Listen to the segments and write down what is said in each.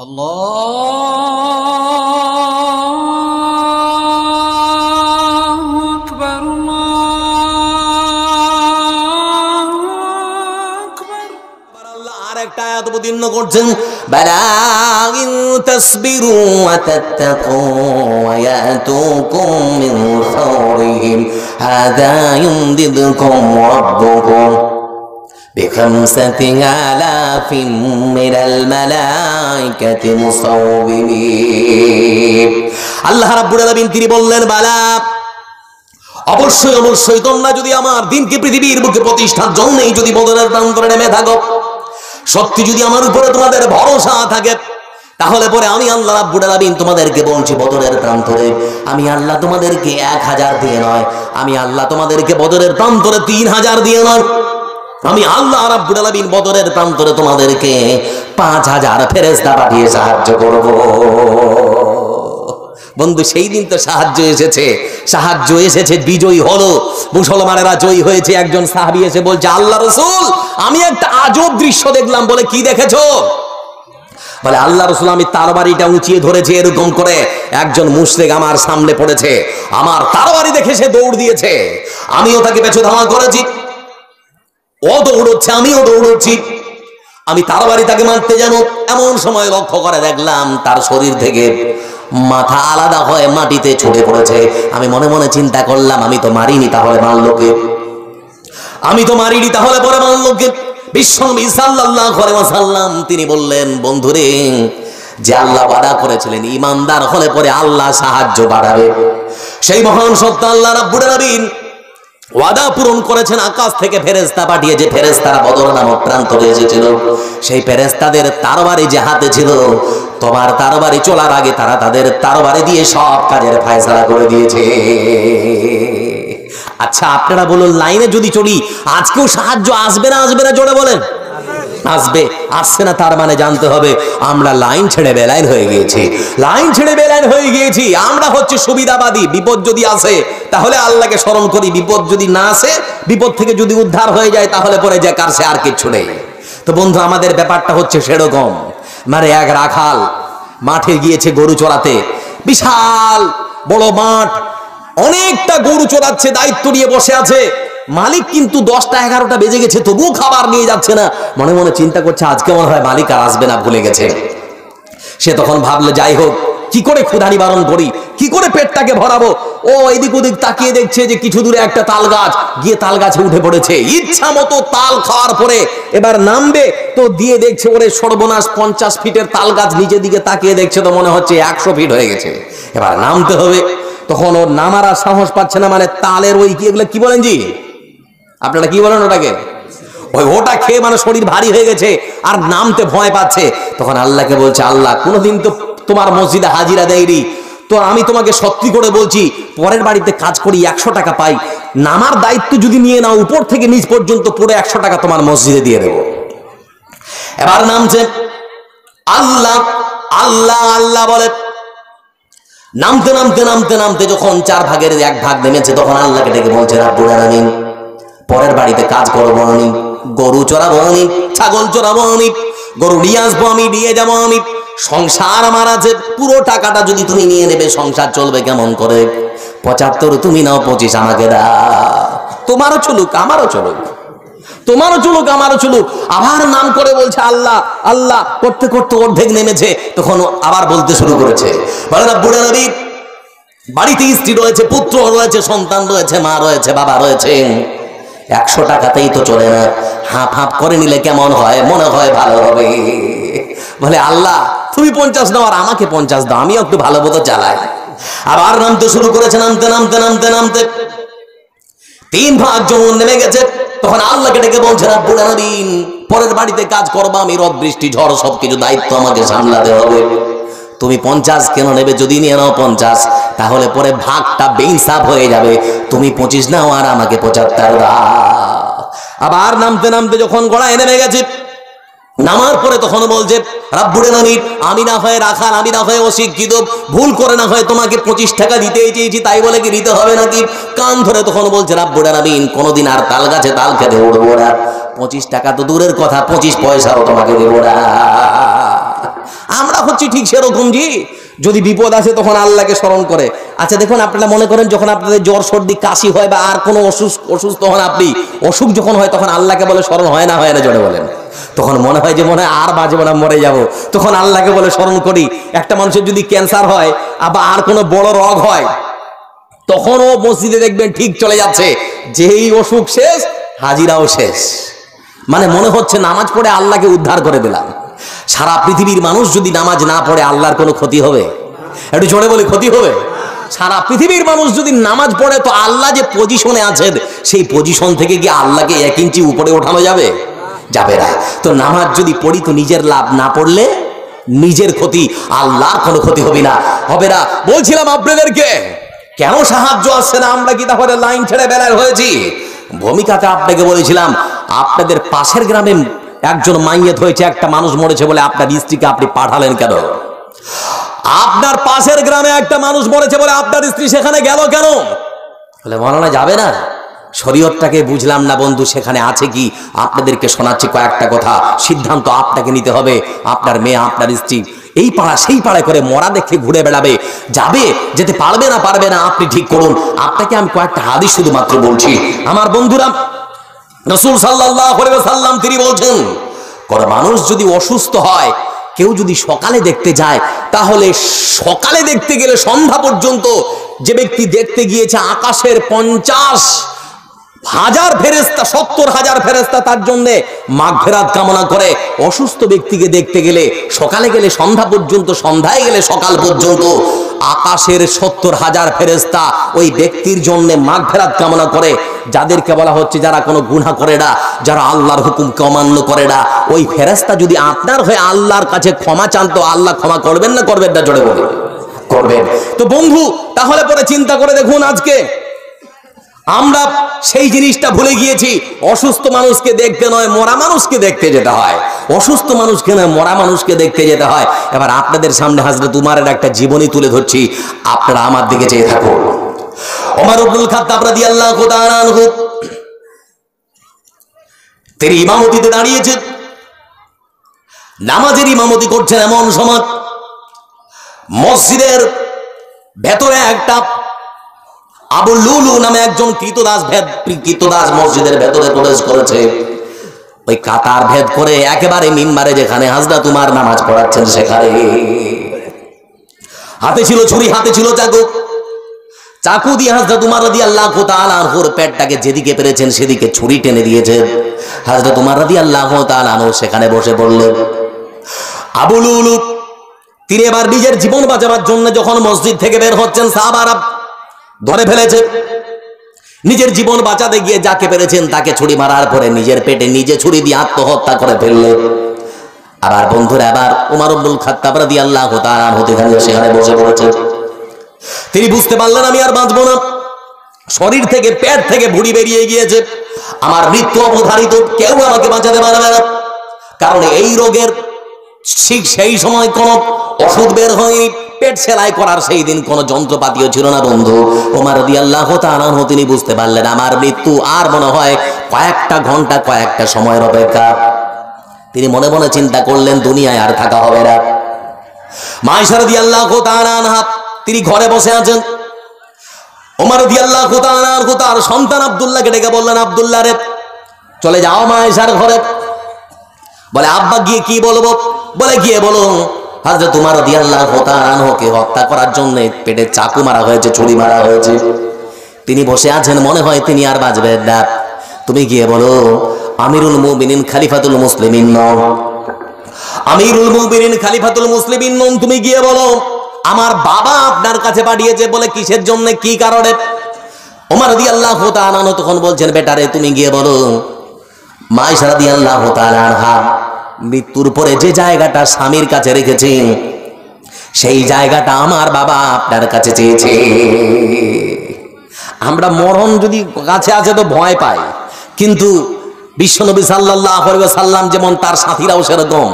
আল্লাহু আকবার আল্লাহু আকবার। আল্লাহ আরেকটা আয়াত অবতীর্ণ করছেন, বালা ইন তাসবিরু ওয়া তাত্তাকু ওয়া ইয়াতুকুম মিন ফাওরিহিম হাদা ইউমদিদকুম রাব্বুকুম بخمسة آلاف من الملائكة مصومين। আল্লাহ রাব্বুল আলামিন তিনি বললেন, বালা অবশ্যই অবশ্যই তোমরা যদি আমার দিনকে পৃথিবীর বুকে প্রতিষ্ঠার জন্যই যদি বদরের প্রান্তরে নেমে থাকো, সত্যি যদি আমার উপরে তোমাদের ভরসা থাকে, তাহলে পরে আমি আল্লাহ রাব্বুল আলামিন তোমাদেরকে বলছি বদরের প্রান্তরে আমি আল্লাহ তোমাদেরকে 1000 দিয়ে নয়, আমি আল্লাহ তোমাদেরকে বদরের প্রান্তরে 3000 দিয়ে নয়, আমি আল্লাহ রাব্বুল আলামিন বদরের প্রান্তরে তোমাদেরকে 5000 ফেরেশতা পাঠিয়ে সাহায্য করব। বন্ধু সেই দিন তো সাহায্য এসেছে, বিজয়ী হলো, মুসলমানেরা জয়ী হয়েছে। একজন সাহাবী এসে বলছে, আল্লাহ রাসূল আমি একটা আজব দৃশ্য দেখলাম। বলে কি দেখেছো? বলে আল্লাহ রাসূল আমি তরবারিটা উঁচিয়ে ধরেছি এরকম করে, একজন মুশরিক আমার সামনে পড়েছে, আমার তরবারি দেখে সে দৌড় দিয়েছে, আমিও তাকে পেছু ধাওয়া করেছি, ও দৌড়চ্ছে আমিও দৌড়চ্ছি, আমি তরবারি তাকে মারতে যাব, এমন সময় লক্ষ্য করে দেখলাম তার শরীর থেকে মাথা আলাদা হয়ে মাটিতে ছুটে পড়েছে। আমি মনে মনে চিন্তা করলাম, আমি তো মারিনি, তাহলে মারলোকে, আমি তো মারিনি, তাহলে পরে মারলোকে। বিশ্বনবী সাল্লাল্লাহু আলাইহি ওয়াসাল্লাম তিনি বললেন, বন্ধুরে যে আল্লাহ ওয়াদা করেছিলেন ঈমানদার হলে পরে আল্লাহ সাহায্য বাড়াবে, সেই মহান সত্য আল্লাহ রাব্বুল আলামিন ওয়াদা পূরণ করেছেন। আকাশ থেকে ফেরেশতা পাঠিয়ে যে ফেরেশতারা বদর নামক প্রান্তরে এসেছিল, সেই ফেরেশতাদের তরবারি যে হাতে ছিল, তোমার তরবারি চলার আগে তারা তাদের তরবারি দিয়ে সব কাজের ফয়সালা করে দিয়েছে। আচ্ছা আপনারা বলুন, লাইনে যদি চলি আজকেও সাহায্য আসবে না আসবে না? জোরে বলেন। আসবে। আসছে না তার মানে জানতে হবে আমরা লাইন ছেড়ে বেলাইন হয়ে গিয়েছি, লাইন ছেড়ে বেলাইন হয়ে গিয়েছি। আমরা হচ্ছে সুবিধাবাদী, বিপদ যদি আসে তাহলে আল্লাহকে স্মরণ করি, বিপদ যদি না আসে, বিপদ থেকে যদি উদ্ধার হয়ে যায় তাহলে পরে যে কার সে আর কিচ্ছু নেই। তো বন্ধু আমাদের ব্যাপারটা হচ্ছে সেরকম, মানে এক রাখাল মাঠে গিয়েছে গরু চড়াতে, বিশাল বড় মাঠ, অনেকটা গরু চড়াচ্ছে, দায়িত্ব নিয়ে বসে আছে। মালিক কিন্তু 10টা 11টা বেজে গেছে, তবুও খাবার নিয়ে যাচ্ছে না। মনে মনে চিন্তা করছে আজকে মনে হয় মালিক আর আসবে না, ভুলে গেছে। সে তখন ভাবলে যাই হোক, কি করে ক্ষুধা নিবারণ করি, কি করে পেটটাকে ভরাবো। ও এদিক ওদিক তাকিয়ে দেখছে যে কিছু দূরে একটা তাল গাছ, গিয়ে তাল গাছে উঠে পড়েছে। ইচ্ছা মতো তাল খাওয়ার পরে এবার নামবে তো দিয়ে দেখছে ওরে সর্বনাশ, 50 ফিটের তাল গাছ। নিচের দিকে তাকিয়ে দেখছে তো মনে হচ্ছে 100 ফিট হয়ে গেছে, এবার নামতে হবে। তখন ওর নামার আর সাহস পাচ্ছে না, মানে তালের ওই কি এগুলো কি বলেন জি, আপনারা কি বলেন ওটাকে, ওটা খেয়ে মানে শরীর ভারী হয়ে গেছে আর নামতে ভয় পাচ্ছে। তখন আল্লাহকে বলছে, আল্লাহ কোনোদিন তো তোমার মসজিদে হাজিরা দেয়নি, তো আমি তোমাকে সত্যি করে বলছি পরের বাড়িতে কাজ করি 100 টাকা পাই, নামার দায়িত্ব যদি নিয়ে নাও উপর থেকে নিচ পর্যন্ত পুরো 100 টাকা তোমার মসজিদে দিয়ে দেবো। এবার নামছে, আল্লাহ আল্লাহ আল্লাহ বলে। নামতে নামতে নামতে নামতে যখন 4 ভাগের 1 ভাগ নেমেছে, তখন আল্লাহকে ডেকে বলছে, রাব্বুল আলামিন পরের বাড়িতে কাজ করবো আমি, গরু চড়াবো আমি, ছাগল চড়াবো আমি, গরু নিয়ে আসবো আমি, নিয়ে যাবো আমি, সংসার আমার আছে, পুরো টাকাটা যদি তুমি নিয়ে নেবে সংসার চলবে কেমন করে? 75 তুমি নাও, 25 আমাকে দাও, তোমারও চলুক আমারও চলুক, তোমারও চলুক আমারও চলুক। আবার নাম করে বলছে আল্লাহ আল্লাহ, করতে করতে অর্ধেক নেমেছে, তখন আবার বলতে শুরু করেছে, বলে রাব্বুল আলামিন বাড়িতে স্ত্রী রয়েছে, পুত্র রয়েছে, সন্তান রয়েছে, মা রয়েছে, বাবা রয়েছে, 100 টাকাতেই তো চলে না, হাফ হাফ করে নিলে কেমন হয়? মনে হয় ভালো হবে। বলে আল্লাহ তুমি 50 দাও আর আমাকে 50 দাও, আমিও একটু ভালো মতো চালাই। আবার নামতে শুরু করেছে, নামতে নামতে নামতে নামতে 3 ভাগ জমুন নেমে গেছে। তখন আল্লাহকে ডেকে বলছে, রাব্বুল আলামিন পরের বাড়িতে কাজ করবা আমি, রোদ বৃষ্টি ঝড় সবকিছু দায়িত্ব আমাকে সামলাতে হবে, তুমি 50 কেন নেবে? যদি নিয়ে নাও 50 তাহলে পরে ভাগটা বেইনসাফ হয়ে যাবে, তুমি 25 নাও আর আমাকে 75 দাও। আবার নামতে নামতে যখন গড়ায় নেমে গেছে, নামার পরে তখন বলছে, রাব্বুল আলামিন আমি না হয় রাখাল, আমি না হয় অশিক্ষিত, ভুল করে না হয় তোমাকে 25 টাকা দিতেই চেয়েছি, তাই বলে কি দিতে হবে নাকি? কান ধরে তখন বলছে, রাব্বুল আলামিন কোনোদিন আর তাল গাছে তাল খেতে উঠবো না, 25 টাকা তো দূরের কথা, 25 পয়সাও তোমাকে দেবো না। আমরা হচ্ছি ঠিক সেরকম জি, যদি বিপদ আসে তখন আল্লাহকে স্মরণ করে। আচ্ছা দেখুন, আপনারা মনে করেন যখন আপনাদের জ্বর সর্দি কাশি হয় বা আর কোনো অসুস্থ হন আপনি, অসুখ যখন হয় তখন আল্লাহকে বলে স্মরণ হয় না জোরে বলেন? তখন মনে হয় যে মনে হয় আর বাঁচবো না, মরে যাব, তখন আল্লাহকে বলে স্মরণ করি। একটা মানুষের যদি ক্যান্সার হয় আবার আর কোনো বড় রোগ হয়, তখনও মসজিদে দেখবেন ঠিক চলে যাচ্ছে, যেই অসুখ শেষ হাজিরাও শেষ। মানে মনে হচ্ছে নামাজ পড়ে আল্লাহকে উদ্ধার করে দিলাম। সারা পৃথিবীর মানুষ যদি নামাজ না পড়ে আল্লাহর কোনো ক্ষতি হবে? একটু জোরে বলি, ক্ষতি হবে? সারা পৃথিবীর মানুষ যদি নামাজ পড়ে তো আল্লাহ যে পজিশনে আছেন সেই পজিশন থেকে কি আল্লাহকে 1 ইঞ্চি উপরে ওঠানো যাবে? যাবে না। তো নামাজ যদি পড়ি তো নিজের লাভ, না পড়লে নিজের ক্ষতি, আল্লাহর কোনো ক্ষতি হবে না। বলছিলাম আপনাদেরকে কেন সাহায্য আসছে না, আমরা কি তাহলে লাইন ছেড়ে বেলায় হয়েছি? ভূমিকাতে আপনাকে বলেছিলাম আপনাদের পাশের গ্রামে একজন মাইয়েত হয়েছে, একটা মানুষ মরেছে বলে আপনার স্ত্রীকে আপনি পাঠালেন কেন? আপনার পাশের গ্রামে একটা মানুষ মরেছে বলে আপনার স্ত্রী সেখানে গেল কেন? বলে মাওলানা যাবে না। শরীয়তটাকে বুঝলাম না বন্ধু, সেখানে আছে কি আপনাদেরকে শোনাচ্ছি কয়েকটা কথা। সিদ্ধান্ত আপনাকে নিতে হবে। আপনার মেয়ে আপনার স্ত্রী এই পাড়া সেই পাড়ায় করে মরা দেখে ঘুরে বেড়াবে, যাবে যেতে পারবে না আপনি ঠিক করুন। আপনাকে আমি কয়েকটা হাদিস শুধুমাত্র বলছি আমার বন্ধুরা। রাসূল সাল্লাল্লাহু আলাইহি ওয়াসাল্লাম তিনি বলছেন, কোন মানুষ যদি অসুস্থ হয়, কেউ যদি সকালে দেখতে যায়, তাহলে সকালে দেখতে গেলে সন্ধ্যা পর্যন্ত যে ব্যক্তি দেখতে গিয়েছে আকাশের 50,000 ফেরেশতা, 70,000 ফেরেশতা তার জন্য মাগফিরাত কামনা করে। অসুস্থ ব্যক্তিকে দেখতে গেলে সকালে গেলে সন্ধ্যা পর্যন্ত, সন্ধ্যায় গেলে সকাল পর্যন্ত আকাশের 70,000 ফেরেশতা ওই ব্যক্তির জন্য মাগফিরাত কামনা করে। যাদেরকে বলা হচ্ছে যারা কোনো গুনাহ করে না, যারা আল্লাহর হুকুমকে অমান্য করে না, ওই ফেরেশতা যদি আপনার হয়ে আল্লাহর কাছে ক্ষমা চান তো আল্লাহ ক্ষমা করবেন না করবেন না? জোরে বলুন, করবেন। তো বন্ধু তাহলে পরে চিন্তা করে দেখুন, আজকে আমরা সেই জিনিসটা ভুলে গিয়েছি। অসুস্থ মানুষকে দেখতে নয় মরা মানুষকে দেখতে যেতে হয়, অসুস্থ মানুষকে নয় মরা মানুষকে দেখতে যেতে হয়। এবার আপনাদের সামনে হযরত উমারের একটা জীবনী তুলে ধরছি, আপনারা আমার দিকে চেয়ে থাকুন। ওমর ইবনুল খাত্তাব রাদিয়াল্লাহু তাআলা আনহু তিনি ইমামতিতে দাঁড়িয়েছেন, নামাজের ইমামতি করছেন। এমন সময় মসজিদের ভেতরে একটা আবু লুলু নামে একজন কৃতদাস মসজিদের ভেতরে প্রবেশ করেছে। ওই কাতার ভেদ করে একেবারে মিম্বারে যেখানে হযরত উমর নামাজ পড়াচ্ছেন সেখানে হাতে ছিল ছুরি, হাতে ছিল চাকু দিয়ে হযরত উমর রাদিয়াল্লাহু তাআলা আনহুর পেটটাকে যেদিকে পেরেছেন সেদিকে ছুরি টেনে দিয়েছেন। হযরত উমর রাদিয়াল্লাহু তাআলা আনহু সেখানে বসে পড়লেন। আবু লুলু তিনি এবার নিজের জীবন বাঁচাবার জন্য যখন মসজিদ থেকে বের হচ্ছেন, সাহাবারা ধরে ফেলেছে। নিজের জীবন বাঁচাতে গিয়ে যাকে পেরেছেন তাকে ছুরি মারার পরে নিজের পেটে নিজে ছুরি দিয়ে আত্মহত্যা করে ফেললেন। আবার বন্ধুরা, এবার উমর ইবনুল খাত্তাব রাদিয়াল্লাহু তাআলা আনহু সেখানে বসে পড়েছেন। তিনি বুঝতে পারলেন আমি আর বাঁচবো না, শরীর থেকে পেট থেকে ভুঁড়ি বেরিয়ে গিয়েছে, আমার মৃত্যু অবধারিত, কেউ আমাকে বাঁচাতে পারবে না। কারণ এই রোগের ঠিক সেই সময় কোনো ওষুধ বের হয়নি, পেট সেলাই করার সেই দিন কোনো যন্ত্রপাতিও ছিল না। বন্ধু ওমর রাদিয়াল্লাহু তাআলা আনহু তিনি বুঝতে পারলেন আমার মৃত্যু আর মনে হয় কয়েকটা ঘন্টা, কয়েকটা সময়ের অপেক্ষা। তিনি মনে মনে চিন্তা করলেন দুনিয়ায় আর থাকা হবে না। মা আয়েশা রাদিয়াল্লাহু তাআলা আনহা তিনি ঘরে বসে আছেন। ওমর রাদিয়াল্লাহু তাআলা আনহু তার সন্তান আব্দুল্লাহকে ডেকে বললেন, আব্দুল্লাহ রে চলে যাও মা আয়েশার ঘরে। বলে আব্বা গিয়ে কি বলবো? বলে গিয়ে বলো হযরত উমর রাদিয়াল্লাহু তাআলা আনহুকে হত্যা করার জন্য পেটে চাকু মারা হয়েছে, ছুরি মারা হয়েছে। তিনি বসে আছেন, মনে হয় তিনি আর বাঁচবেন না। তুমি গিয়ে বলো আমিরুল মুমিনিন খলিফাতুল মুসলিমিন নন, আমিরুল মুমিনিন খলিফাতুল মুসলিমিন নন। তুমি গিয়ে বলো আমার বাবা আপনার কাছে পাঠিয়েছে। বলে কিসের জন্য, কি কারণে? ওমর রাদিয়াল্লাহু তাআলা আনহু তখন বলছেন, বেটারে তুমি গিয়ে বলো মা আয়েশা রাদিয়াল্লাহু তাআলা আনহা মৃত্যুর পরে যে জায়গাটা স্বামীর কাছে রেখেছেন সেই জায়গাটা আমার বাবা আপনার কাছে চেয়েছে। আমরা মরণ যদি কাছে আছে তো ভয় পাই, কিন্তু বিশ্বনবী সাল্লাল্লাহু আলাইহি ওয়াসাল্লাম যেমন তার সাথীরাও সেরকম।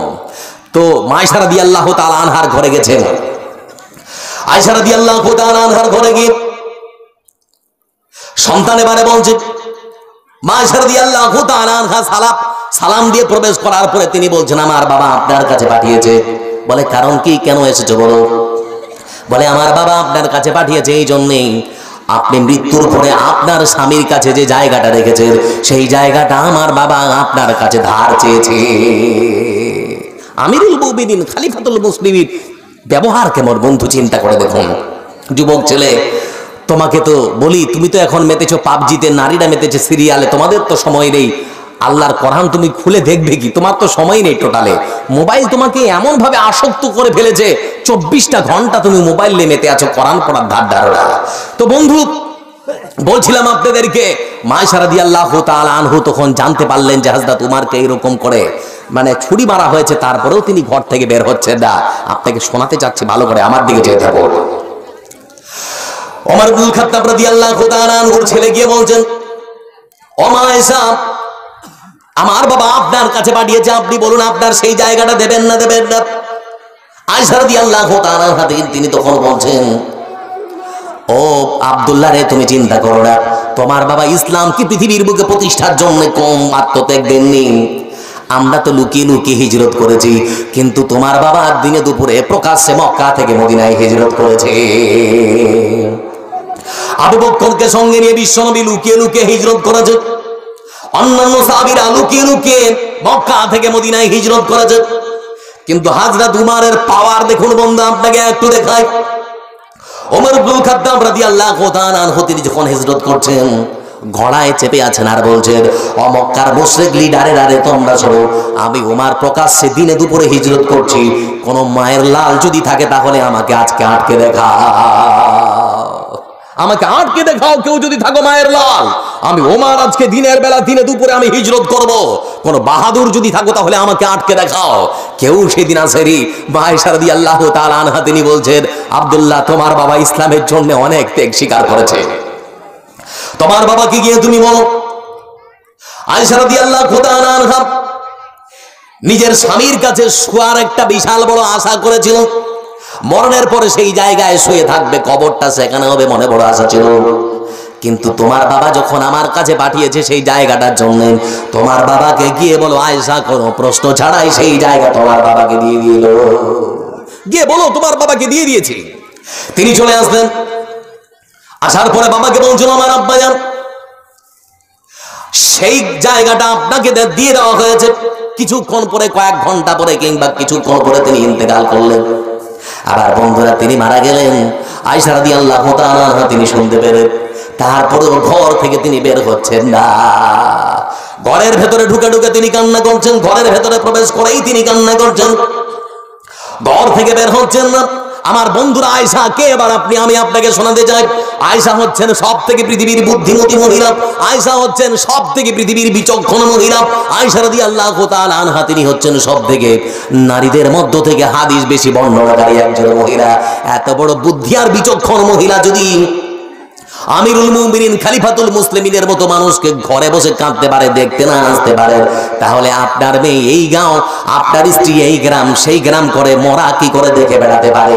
তো মা আয়েশা রাদিয়াল্লাহু তাআলা আনহার ঘরে গেছেন। আয়েশা রাদিয়াল্লাহু তাআলা আনহার ঘরে গিয়ে সন্তান এবারে বলছে, মা আয়েশা রাদিয়াল্লাহু তাআলা আনহা সালাম দিয়ে প্রবেশ করার পরে তিনি বলছেন আমার বাবা আপনার কাছে পাঠিয়েছে। বলে কারণ কি, কেন এসেছো বলো? বলে আমার বাবা আপনার কাছে পাঠিয়েছে এই জন্যেই, আপনি মৃত্যুর পরে আপনার স্বামীর কাছে যে জায়গাটা রেখেছেন সেই জায়গাটা আমার বাবা আপনার কাছে ধার চেয়েছে। আমিরুল মুমিনিন খলিফাতুল মুসলিমিন ব্যবহার কেমন বন্ধু, চিন্তা করে দেখুন। যুবক ছেলে, তোমাকে তো বলি, তুমি তো এখন মেতেছো পাবজিতে, নারীরা মেতেছে সিরিয়ালে, তোমাদের তো সময় নেই। আল্লাহর কোরআন তুমি খুলে দেখবে কি? তোমার তো সময় নেই টোটালে। মোবাইল তোমাকে এমন ভাবে আসক্ত করে ফেলেছে, 24টা ঘন্টা তুমি মোবাইল নিয়ে মেতে আছো, কোরআন পড়ার ধার ধারণা। তো বন্ধু, বলছিলাম আপনাদেরকে, মায়েশা রাদিয়াল্লাহু তাআলা আনহু তখন জানতে পারলেন যে হযরত উমারকে এরকম করে মানে ছুরি মারা হয়েছে, তারপরেও তিনি ঘর থেকে বের হচ্ছেন না। আপনাকে শোনাতে চাচ্ছি, ভালো করে আমার দিকে চেয়ে থাকুন। ওমর ইবনুল খাত্তাব রাদিয়াল্লাহু তাআলা আনহুর ছেলে গিয়ে বলছেন, ও মায়েশা, আমার বাবা আপনার কাছে পাঠিয়েছে, আপনি বলুন আপনার সেই জায়গাটা দেবেন না দেবেন না? আয়েশা রাদিয়াল্লাহু তাআলা আনহা তিনি তখন বলছেন, ও আব্দুল্লাহ রে, তুমি চিন্তা করো না, তোমার বাবা ইসলাম কি পৃথিবীর বুকে প্রতিষ্ঠার জন্য কম আত্মত্যাগ দেননি? আমরা তো লুকিয়ে লুকিয়ে হিজরত করেছি, কিন্তু তোমার বাবা দিনে দুপুরে প্রকাশ্যে মক্কা থেকে মদিনায় হিজরত করেছে। আবু বকরকে সঙ্গে নিয়ে বিশ্বনবী লুকিয়ে লুকিয়ে হিজরত করেছে, অন্যান্য সাহাবীরা লুকিয়ে লুকিয়ে মক্কা থেকে মদিনায় হিজরত করেছে। কিন্তু হযরত উমারের পাওয়ার দেখুন বন্ধু, আপনাকে একটু দেখায়। ওমর ইবনুল খাত্তাব রাদিয়াল্লাহু তাআলা আনহু তিনি যখন হিজরত করছেন, ঘোড়ায় চেপে আছেন আর বলছেন, ও মক্কার মুশরিক লিডারেরা রে, তোমরা শোনো, আমি ওমর প্রকাশ্যে দিনে দুপুরে হিজরত করছি, কোন মায়ের লাল যদি থাকে তাহলে আমাকে আজকে আটকে দেখাও, আমাকে আটকে দেখাও, কেউ যদি থাকো মায়ের লাল, আমি ওমর আজকে দিনের বেলা দিনে দুপুরে আমি হিজরত করব। কোন বাহাদুর যদি থাকো তাহলে আমাকে আটকে দেখাও। কেউ সেদিন আসেনি। আয়েশা রাদিয়াল্লাহু তাআলা আনহা তিনি বলছেন, আব্দুল্লাহ, তোমার বাবা ইসলামের জন্য অনেক ত্যাগ স্বীকার করেছে, তোমার বাবাকে গিয়ে তুমি বলো। আয়েশা রাদিয়াল্লাহু তাআলা আনহা নিজের স্বামীর কাছে শোয়ার একটা বিশাল বড় আশা করেছিল, মরণের পরে সেই জায়গায় শুয়ে থাকবে, কবরটা সেখানে হবে, মনে বড় আশা ছিল। কিন্তু তোমার বাবা যখন আমার কাছে পাঠিয়েছে সেই জায়গাটার জন্য, তোমার বাবাকে গিয়ে বলো আয়েশা, কোনো প্রশ্ন ছাড়াই সেই জায়গা তোমার বাবাকে দিয়ে দিল, গিয়ে বলো তোমার বাবাকে দিয়ে দিয়েছি। তিনি চলে আসলেন, আসার পরে বাবাকে বলছিল, আমার আব্বাজান, সেই জায়গাটা আপনাকে দিয়ে দেওয়া হয়েছে। কিছুক্ষণ পরে, কয়েক ঘন্টা পরে কিংবা কিছুক্ষণ পরে তিনি ইন্তেকাল করলেন। আবার বন্ধুরা, তিনি মারা গেলেন। আয়েশা রাদিয়াল্লাহু তাআলা আনহা তিনি শুনতে পেলেন, তারপরে ঘর থেকে তিনি বের হচ্ছেন না। ঘরের ভেতরে ঢুকে ঢুকে তিনি কান্না করছেন, ঘরের ভেতরে প্রবেশ করেই তিনি কান্না করছেন, ঘর থেকে বের হচ্ছেন না। আমার বন্ধুরা, আয়েশা কে এবার আমি আপনাকে শোনাতে চাই। আয়েশা হচ্ছেন সব থেকে পৃথিবীর বুদ্ধিমতী মহিলা, আয়েশা হচ্ছেন সব থেকে পৃথিবীর বিচক্ষণ মহিলা। আয়েশা রাদিয়াল্লাহু তাআলা আনহা তিনি হচ্ছেন সব থেকে নারীদের মধ্য থেকে হাদিস বেশি বর্ণনাকারী একজন মহিলা। এত বড় বুদ্ধি আর বিচক্ষণ মহিলা যদি আমিরুল মুমিনিন খলিফাতুল মুসলিমিনের মতো মানুষকে ঘরে বসে কাঁদতে পারে, দেখতে না আসতে পারে, তাহলে আপনার মেয়ে এই গাঁও, আপনার স্ত্রী এই গ্রাম, সেই গ্রাম করে মরা কি করে দেখে বেড়াতে পারে?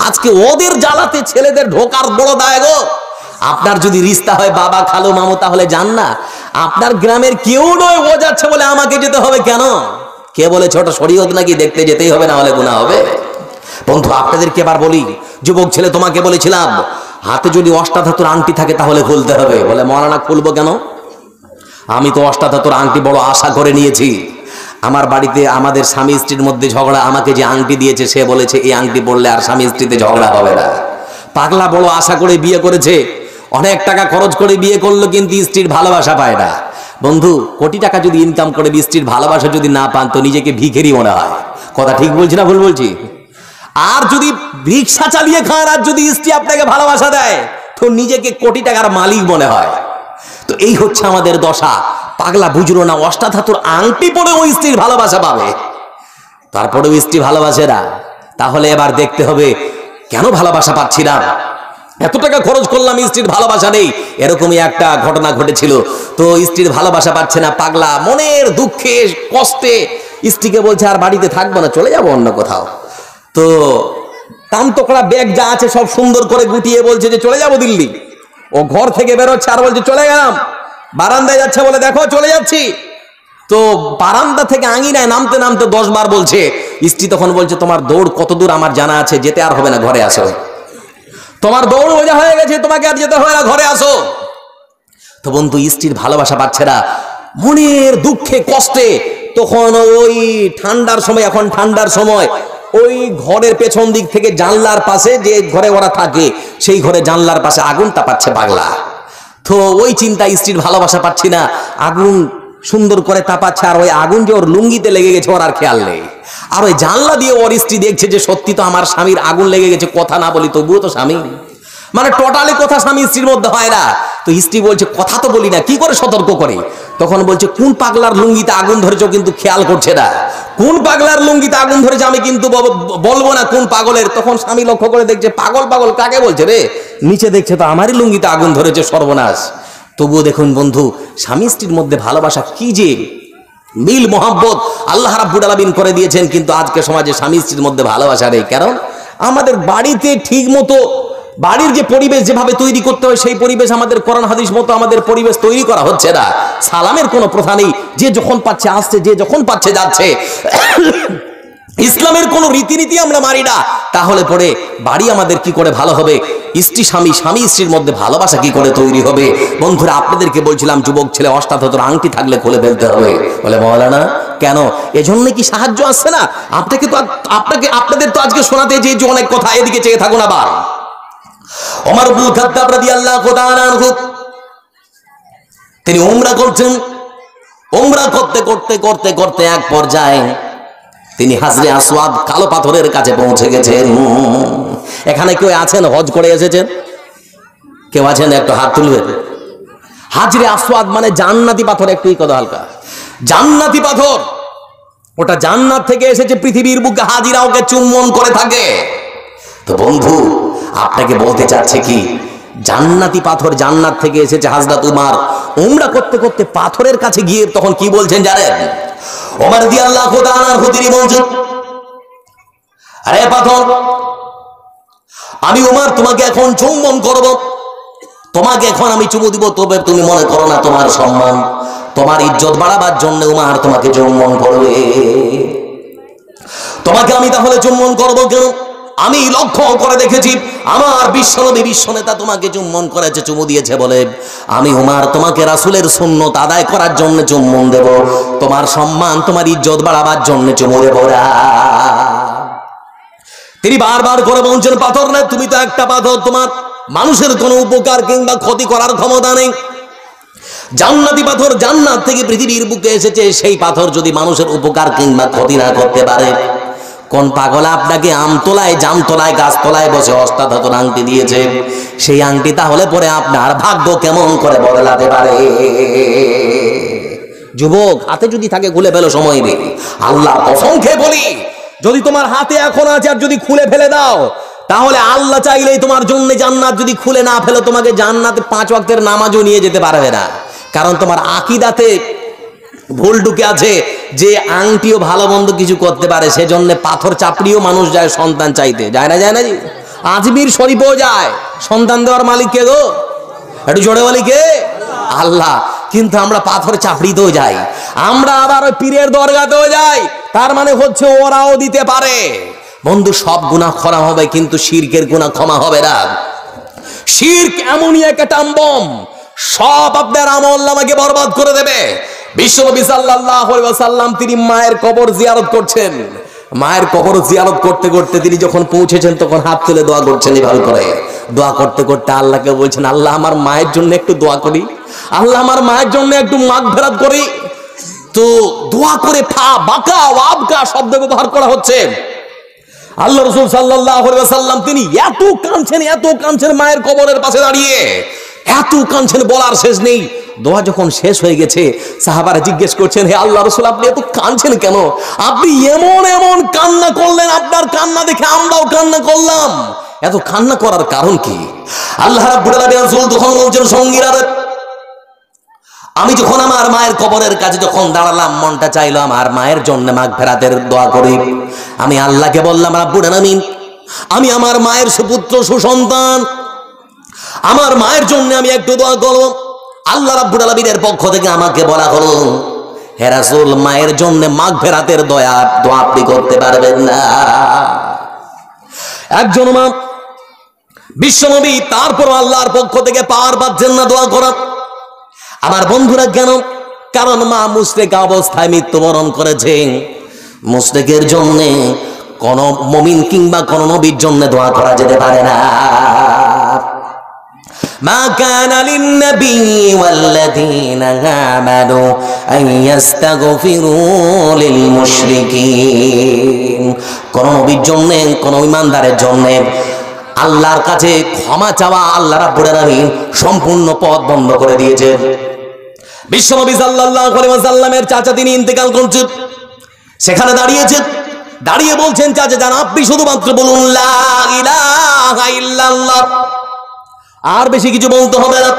আজকে ওদের জ্বালাতে ছেলেদের ঢোকার বড় দায় গো। আপনার যদি রিস্তা হয় বাবা, খালু, মামু, তাহলে যান না। আপনার গ্রামের কেউ নয়, ও যাচ্ছে বলে আমাকে যেতে হবে কেন? কে বলেছে ওটা শরীয়ত নাকি? দেখতে যেতেই হবে, না হলে গুনাহ হবে। বন্ধু, আপনাদেরকে এবার বলি, যুবক ছেলে, তোমাকে বলেছিলাম হাতে যদি অষ্টাধাতুর আংটি থাকে তাহলে খুলতে হবে। বলে মৌলানা, খুলবো কেন? আমি তো অষ্টাধাতুর আংটি বড় আশা করে নিয়েছি। আমার বাড়িতে আমাদের স্বামী স্ত্রীর মধ্যে ঝগড়া, আমাকে যে আংটি দিয়েছে সে বলেছে এই আংটি পরলে আর স্বামী স্ত্রীতে ঝগড়া হবে না। পাগলা বড় আশা করে বিয়ে করেছে, অনেক টাকা খরচ করে বিয়ে করলো, কিন্তু স্ত্রীর ভালোবাসা পায় না। বন্ধু, কোটি টাকা যদি ইনকাম করে স্ত্রীর ভালোবাসা যদি না পান তো নিজেকে ভিখারি মনে হয়। কথা ঠিক বলছি না ভুল বলছি? আর যদি রিক্সা চালিয়ে খান আর যদি স্ত্রী আপনাকে ভালোবাসা দেয় তো নিজেকে কোটি টাকার মালিক মনে হয়। তো এই হচ্ছে আমাদের দশা। পাগলা বুঝলো না, অষ্টাধাতুর আংটি পরে ওই স্ত্রীর ভালোবাসা পাবে, তারপরেও স্ত্রী ভালোবাসে না। তাহলে এবার দেখতে হবে কেন ভালোবাসা পাচ্ছি না, এত টাকা খরচ করলাম স্ত্রীর ভালোবাসা নেই। এরকমই একটা ঘটনা ঘটেছিল। তো স্ত্রীর ভালোবাসা পাচ্ছে না, পাগলা মনের দুঃখে কষ্টে স্ত্রীকে বলছে আর বাড়িতে থাকবো না, চলে যাবো অন্য কোথাও। তো তামতোকড়া ব্যাগ যা আছে সব সুন্দর করে গুটিয়ে বলছে যে চলে যাবো দিল্লি। ও ঘর থেকে বেরোচ্ছে আর বলছে চলে গেলাম। বারান্দায় যাচ্ছে, বলে দেখো চলে যাচ্ছি। তো বারান্দা থেকে আঙিনায় নামতে নামতে 10 বার বলছে। স্ত্রী তখন বলছে, তোমার দৌড় কত দূর আমার জানা আছে, যেতে আর হবে না, ঘরে আসো। তোমার দৌড় বোঝা হয়ে গেছে, তোমাকে আর যেতে হবে না, ঘরে আসো। তো বন্ধু, স্ত্রীর ভালোবাসা পাচ্ছে না, মনের দুঃখে কষ্টে তখন ওই ঠান্ডার সময়, এখন ঠান্ডার সময়, ওই ঘরের পেছন দিক থেকে জানলার পাশে, যে ঘরে ওরা থাকে সেই ঘরে জানলার পাশে আগুন তাপাচ্ছে পাগলা। তো ওই চিন্তা, স্ত্রীর ভালোবাসা পাচ্ছি না, আগুন সুন্দর করে তাপাচ্ছে, আর ওই আগুন যে ওর লুঙ্গিতে লেগে গেছে ওর আর খেয়াল নেই। আর ওই জানলা দিয়ে ওর স্ত্রী দেখছে যে সত্যি তো আমার স্বামীর আগুন লেগে গেছে, কথা না বলি তবুও তো স্বামী, মানে টোটালি কথা স্বামী স্ত্রীর মধ্যে হয় না। তো স্ত্রী বলছে, কথা তো বলি না, কি করে সতর্ক করে? তখন বলছে, কোন পাগলার লুঙ্গিতে আগুন ধরেছো কিন্তু খেয়াল করছে না, কোন পাগলার লুঙ্গিতে আগুন ধরেছে আমি কিন্তু বলবো না কোন পাগলের। তখন স্বামী লক্ষ্য করে দেখছে, পাগল পাগল কাকে বলছে রে, নিচে দেখছে তো আমারই লুঙ্গিতে আগুন ধরেছে, সর্বনাশ। তবুও দেখুন বন্ধু, স্বামী স্ত্রীর মধ্যে ভালোবাসা কি যে মিল মোহাব্বত আল্লাহ রাব্বুল আলামিন করে দিয়েছেন, কিন্তু আজকে সমাজে স্বামী স্ত্রীর মধ্যে ভালোবাসা নেই। কারণ আমাদের বাড়িতে ঠিক মতো বাড়ির যে পরিবেশ যেভাবে তৈরি করতে হয়, সেই পরিবেশ আমাদের কোরআন হাদিস মতো আমাদের পরিবেশ তৈরি করা হচ্ছে না। সালামের কোনো প্রথা নেই, যে যখন পাচ্ছে আসছে, যে যখন পাচ্ছে যাচ্ছে। ইসলামের কোনো রীতিনীতি আমরা মারি না, তাহলে পরে বাড়ি আমাদের কি করে ভালো হবে? স্ত্রী স্বামী, স্বামী স্ত্রীর মধ্যে ভালোবাসা কি করে তৈরি হবে? বন্ধুরা, আপনাদেরকে বলছিলাম, যুবক ছেলে অষ্টাধর আংটি থাকলে খুলে ফেলতে হবে। বলে মাওলানা কেন? এজন্য কি সাহায্য আসছে না? আপনাদের তো আজকে শোনাতে যে অনেক কথা, এদিকে চেয়ে থাকুন। আবার ওমর ইবনে খাত্তাব রাদিয়াল্লাহু তাআলা আনহু, তিনি উমরা করছেন। উমরা করতে করতে করতে করতে এক পর্যায়ে তিনি হাজরে আসওয়াদ, কালো পাথরের কাছে পৌঁছে গেছেন। এখানে কেউ আছেন হজ করে এসেছেন? কেউ আছেন? একটু হাত তুলবেন। হাজরে আসওয়াদ মানে জান্নাতি পাথর, একটু কথা হালকা, জান্নাতি পাথর। ওটা জান্নাত থেকে এসেছে, পৃথিবীর বুকে হাজিরা ওকে চুম্বন করে থাকে। তো বন্ধু, আপনাকে বলতে চাচ্ছে কি, জান্নাতি পাথর জান্নাত থেকে এসেছে। হযরত উমর উমরা করতে করতে পাথরের কাছে গিয়ে তখন কি বলছেন জানেন? ওমর রাদিয়াল্লাহু তাআলা আনহু তিনি বলছেন, আরে পাথর, আমি উমর তোমাকে এখন চুম্বন করব, তোমাকে এখন আমি চুমু দিব, তবে তুমি মনে করো না তোমার সম্মান, তোমার ইজ্জত বাড়াবার জন্য উমর তোমাকে চুম্বন করবে। তোমাকে আমি তাহলে চুম্বন করব কেন? আমি লক্ষ্য করে দেখেছি আমার বিশ্বনবী, বিশ্বনেতা তোমাকে চুম্বন করেছে, চুমু দিয়েছে বলে আমি উমর তোমাকে রাসূলের সুন্নত আদায় করার জন্য চুম্বন দেব, তোমার সম্মান, তোমার ইজ্জত বাড়াবার জন্য চুমু দেব না। তিনি বারবার করে বলছেন, পাথর না, তুমি তো একটা পাথর, তোমার মানুষের কোনো উপকার কিংবা ক্ষতি করার ক্ষমতা নেই। জান্নাতি পাথর জান্নাত থেকে পৃথিবীর বুকে এসেছে, সেই পাথর যদি মানুষের উপকার কিংবা ক্ষতি না করতে পারে, কোন পাগল আপনাকে আমতলায়, জামতলায়, গাছতলায় বসে অষ্টাধাতুর আংটি দিয়েছে? সেই আংটি তাহলে পরে আপনার ভাগ্য কেমন করে বদলাতে পারে? যুবক, হাতে যদি থাকে খুলে ফেলো, সময় নেই। আল্লাহ কসম খেয়ে বলি, যদি তোমার হাতে এখন আছে আর যদি খুলে ফেলে দাও, তাহলে আল্লাহ চাইলেই তোমার জন্য জান্নাত, যদি খুলে না ফেলো তোমাকে জান্নাতে 5 ওয়াক্তের নামাজও নিয়ে যেতে পারবে না। কারণ তোমার আকীদাতে ভুল ঢুকে আছে যে আংটিও ভালো মন্দ কিছু করতে পারে, সেজন্য পাথর চাপড়িও মানুষ যায় সন্তান চাইতে, যায় না? যায় না জি? আজমির শরীফও যায়। সন্তান দেওয়ার মালিক কে গো? একটু জোরে বলি কে? আল্লাহ। কিন্তু আমরা পাথর চাপড়িতেও যাই, আমরা আবার ওই পীরের দরগাতেও যাই, তার মানে হচ্ছে ওরাও দিতে পারে। বন্ধু, সব গুনাহ ক্ষমা হবে, কিন্তু শিরকের গুনাহ ক্ষমা হবে না। শিরক এমনই একটা টাম্বম, সব আপনার আমলনামাকে বরবাদ করে দেবে। বিশ্বনবী সাল্লাল্লাহু আলাইহি ওয়াসাল্লাম তিনি মায়ের কবর জিয়ারত করছেন। মায়ের কবর জিয়ারত করতে করতে তিনি যখন পৌঁছেছেন, তখন হাত তুলে দোয়া করছেন এভাবে করে। দোয়া করতে করতে আল্লাহকে বলছেন, আল্লাহ আমার মায়ের জন্য একটু দোয়া করি, আল্লাহ আমার মায়ের জন্য একটু মাগফিরাত করি। তো দোয়া করে ফা বাকা ওয়াবকা শব্দ ব্যবহার করা হচ্ছে। আল্লাহ রাসূল সাল্লাল্লাহু আলাইহি ওয়াসাল্লাম তিনি এত কাঁদছেন মায়ের কবরের পাশে দাঁড়িয়ে, এত কাঁদছেন বলার শেষ নেই। দোয়া যখন শেষ হয়ে গেছে, সাহাবারা জিজ্ঞেস করছেন, হে আল্লাহ রাসূল, আপনি এত কাঁদছেন কেন? আপনি এমন এমন কান্না করলেন, আপনার কান্না দেখে আমরাও কান্না করলাম। এত কান্না করার কারণ কি? আল্লাহ রাব্বুল আলামিন রাসূল তখন বলছেন, সঙ্গীরা, আমি যখন আমার মায়ের কবরের কাছে যখন দাঁড়ালাম, মনটা চাইলো আমার মায়ের জন্য মাগফিরাতের দোয়া করি। আমি আল্লাহকে বললাম, রাব্বুল আলামিন, আমি আমার মায়ের সুপুত্র সুসন্তান, আমার মায়ের জন্য আমি একটু দোয়া করব। আল্লাহ রাব্বুল আলামিনের পক্ষ থেকে আমাকে বলা হলো, হে রাসূল মায়ের জন্য মাগফিরাতের দোয়া আপনি করতে পারবেন না? একজন মা বিশ্বনবী তারপর আল্লাহর পক্ষ থেকে পাওয়ার পাচ্ছেন না দোয়া করা। আমার বন্ধুরা কেন? কারণ মা মুশরিক অবস্থায় মৃত্যুবরণ করেছেন। মুশরিকের জন্য কোন মুমিন কিংবা কোন নবীর জন্য দোয়া করা যেতে পারে না। মা কানা লিন-নবী ওয়াল্লাযীনা আমানু আন ইস্তাগফিরু লিল-মুশরিকিন। কোন নবীর জন্য কোন ঈমানদারের জন্য আল্লাহর কাছে ক্ষমা চাওয়া আল্লাহ রাব্বুল আলামিন সম্পূর্ণ পথ বন্ধ করে দিয়েছেন। বিশ্বনবী সাল্লাল্লাহু আলাইহি ওয়াসাল্লামের চাচা তিনি ইন্তেকাল করছেন, সেখানে দাঁড়িয়ে বলছেন, চাচা জান আপনি শুধুমাত্র বলুন লা ইলাহা ইল্লাল্লাহ, আর বেশি কিছু বলতে হবে না।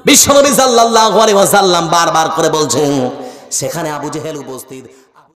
বিশ্বনবী সাল্লাল্লাহু আলাইহি ওয়াসাল্লাম বারবার করে বলছেন। সেখানে আবু জেহেল উপস্থিত।